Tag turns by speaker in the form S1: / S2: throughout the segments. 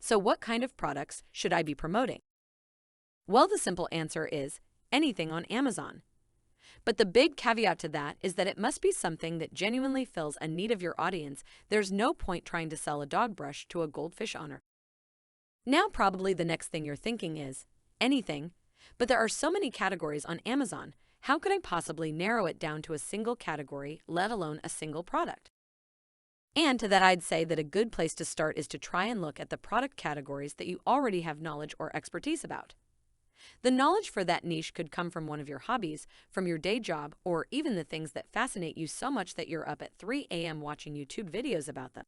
S1: So what kind of products should I be promoting? Well, the simple answer is anything on Amazon. But the big caveat to that is that it must be something that genuinely fills a need of your audience. There's no point trying to sell a dog brush to a goldfish owner. Now, probably the next thing you're thinking is anything, but there are so many categories on Amazon. How could I possibly narrow it down to a single category, let alone a single product? And to that, I'd say that a good place to start is to try and look at the product categories that you already have knowledge or expertise about. The knowledge for that niche could come from one of your hobbies, from your day job, or even the things that fascinate you so much that you're up at 3 a.m. watching YouTube videos about them.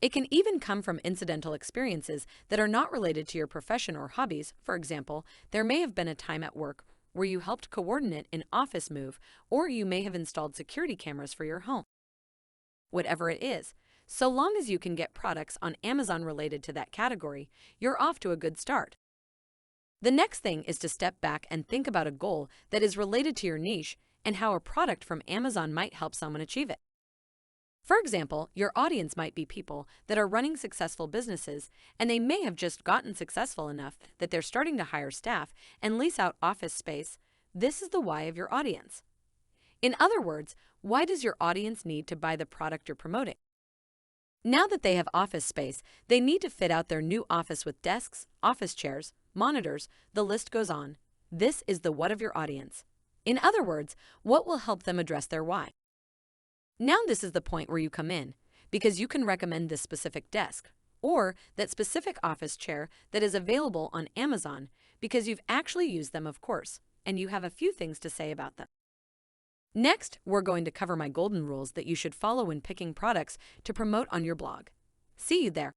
S1: It can even come from incidental experiences that are not related to your profession or hobbies. For example, there may have been a time at work where you helped coordinate an office move, or you may have installed security cameras for your home. Whatever it is, so long as you can get products on Amazon related to that category, you're off to a good start. The next thing is to step back and think about a goal that is related to your niche and how a product from Amazon might help someone achieve it. For example, your audience might be people that are running successful businesses, and they may have just gotten successful enough that they're starting to hire staff and lease out office space. This is the why of your audience. In other words, why does your audience need to buy the product you're promoting? Now that they have office space, they need to fit out their new office with desks, office chairs, monitors, the list goes on. This is the what of your audience. In other words, what will help them address their why? Now this is the point where you come in, because you can recommend this specific desk or that specific office chair that is available on Amazon because you've actually used them, of course, and you have a few things to say about them. Next, we're going to cover my golden rules that you should follow when picking products to promote on your blog. See you there.